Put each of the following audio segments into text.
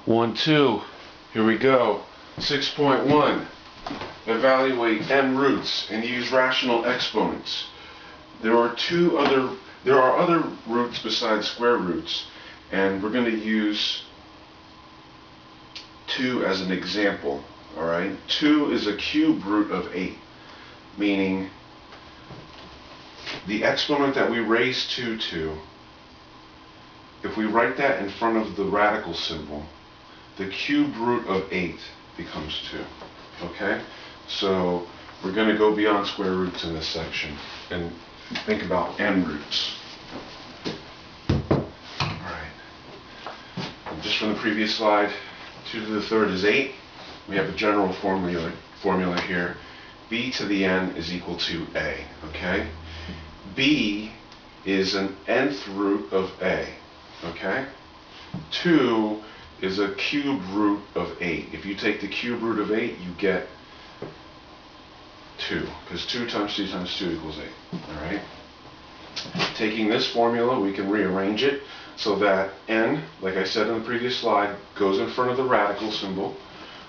1, 2. Here we go. 6.1. Evaluate n roots and use rational exponents. There are other roots besides square roots, and we're going to use 2 as an example. Alright? 2 is a cube root of 8, meaning the exponent that we raise 2 to, if we write that in front of the radical symbol, the cube root of 8 becomes 2. Okay? So we're going to go beyond square roots in this section and think about n roots. Alright. Just from the previous slide, 2 to the third is 8. We have a general formula here. B to the n is equal to a. Okay? B is an nth root of a. Okay? 2 is a cube root of 8. If you take the cube root of 8, you get 2, because 2 times 2 times 2 equals 8. Alright? Taking this formula, we can rearrange it so that n, like I said in the previous slide, goes in front of the radical symbol.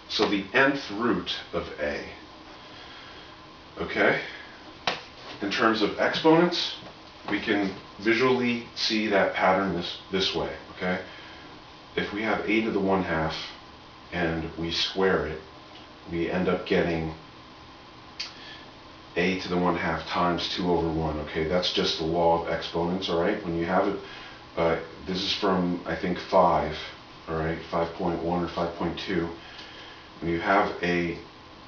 So the nth root of a. Okay? In terms of exponents, we can visually see that pattern this way. Okay? If we have a to the 1/2 and we square it, we end up getting a to the 1/2 times 2 over 1. Okay, that's just the law of exponents. All right, when you have it, this is from I think 5. All right, 5.1 or 5.2. When you have a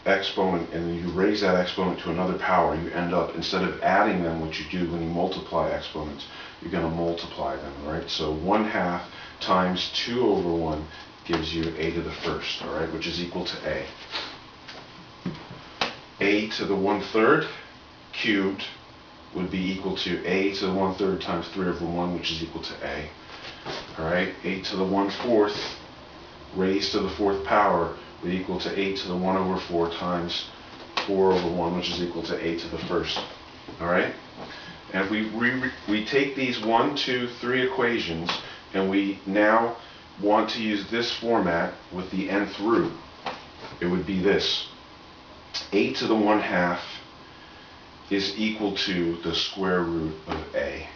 exponent and you raise that exponent to another power, you end up, instead of adding them, what you do when you multiply exponents, you're going to multiply them. All right, so 1/2 times 2 over 1 gives you a to the first. All right, which is equal to a. A to the 1/3 cubed would be equal to a to the 1/3 times 3 over 1, which is equal to a. Alright, a to the 1/4 raised to the 4th power would equal to a to the 1 over 4 times 4 over 1, which is equal to a to the first. Alright? And we take these 1, 2, 3 equations, and we now want to use this format with the nth root. It would be this. A to the 1/2 is equal to the square root of a.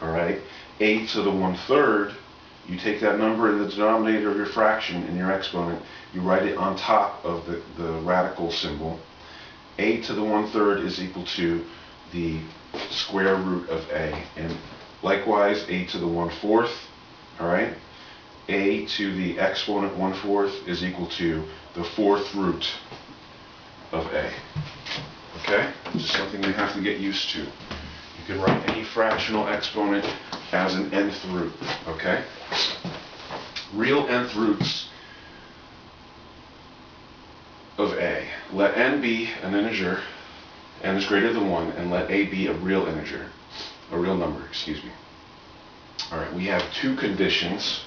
Alright? A to the 1/3, you take that number in the denominator of your fraction in your exponent, you write it on top of the radical symbol. A to the 1/3 is equal to the square root of a. And likewise, a to the 1/4, alright? A to the exponent 1/4 is equal to the 4th root of a. Okay? This is something you have to get used to. You can write any fractional exponent as an nth root. Okay? Real nth roots of a. Let n be an integer, n is greater than 1, and let a be a real integer. A real number, excuse me. Alright, we have 2 conditions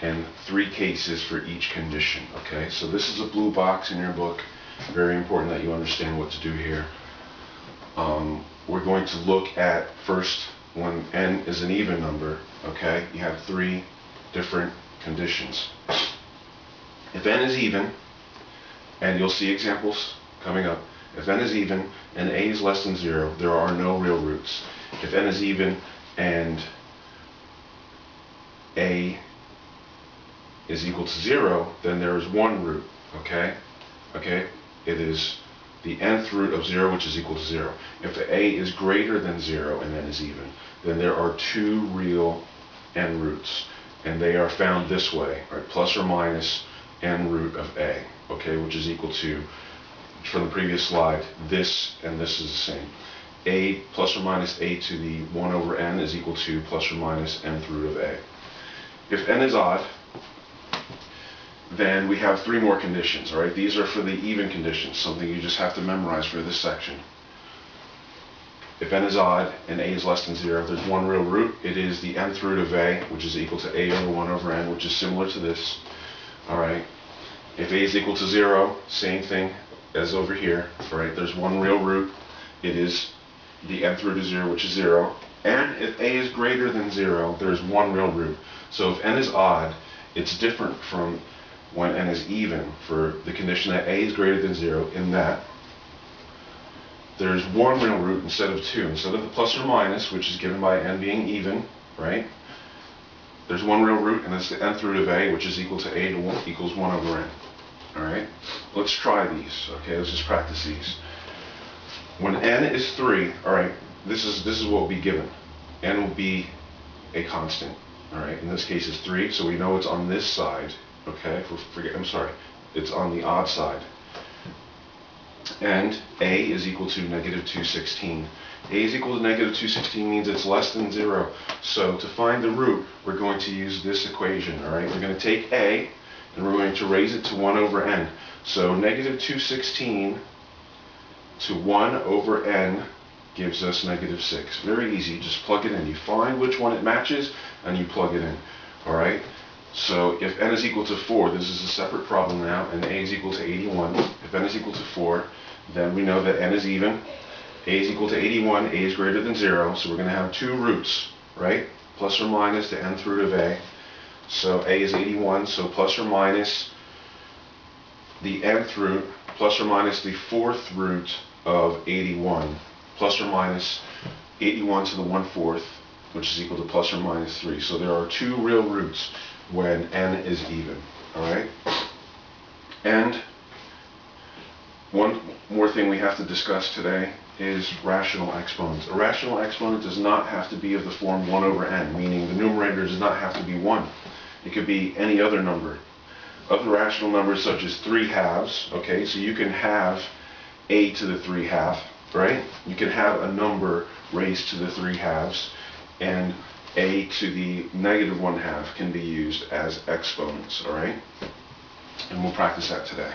and 3 cases for each condition. Okay? So this is a blue box in your book. Very important that you understand what to do here. We're going to look at first when n is an even number. Okay, you have 3 different conditions. If n is even, and you'll see examples coming up, if n is even and a is less than 0, there are no real roots. If n is even and a is equal to 0, then there is 1 root. Okay? Okay? It is the nth root of 0, which is equal to 0. If a is greater than 0 and n is even, then there are 2 real n roots. And they are found this way, right? Plus or minus n root of a, okay? Which is equal to, from the previous slide, this and this is the same. A plus or minus a to the 1 over n is equal to plus or minus nth root of a. If n is odd, then we have 3 more conditions. All right, these are for the even conditions, something you just have to memorize for this section. If n is odd and a is less than 0, there's 1 real root. It is the nth root of a, which is equal to a over 1 over n, which is similar to this. All right. If a is equal to 0, same thing as over here. All right. There's 1 real root. It is the nth root of 0, which is 0. And if a is greater than 0, there's 1 real root. So if n is odd it's different from when n is even for the condition that a is greater than 0, in that there's one real root instead of two. Instead of the plus or minus, which is given by n being even, right? There's one real root, and it's the nth root of a, which is equal to a to 1 equals 1 over n. Alright? Let's try these. Okay, let's just practice these. When n is 3, alright, this is what will be given. N will be a constant. Alright, in this case it's 3, so we know it's on this side. Okay, it's on the odd side. And a is equal to negative 216. A is equal to negative 216 means it's less than 0. So to find the root, we're going to use this equation. Alright, we're going to take a, and we're going to raise it to 1 over n. So negative 216 to 1 over n gives us negative 6. Very easy, just plug it in. You find which one it matches, and you plug it in. Alright? So if n is equal to 4, this is a separate problem now, and a is equal to 81. If n is equal to 4, then we know that n is even. A is equal to 81, a is greater than 0, so we're going to have two roots, right? Plus or minus the nth root of a. So a is 81, so plus or minus the nth root, plus or minus the fourth root of 81, plus or minus 81 to the 1/4, which is equal to plus or minus 3. So there are two real roots when n is even. Alright? And one more thing we have to discuss today is rational exponents. A rational exponent does not have to be of the form 1 over n, meaning the numerator does not have to be 1. It could be any other number. Other rational numbers such as 3/2, okay, so you can have a to the 3/2, right? You can have a number raised to the 3/2, and a to the negative 1/2 can be used as exponents, alright? And we'll practice that today.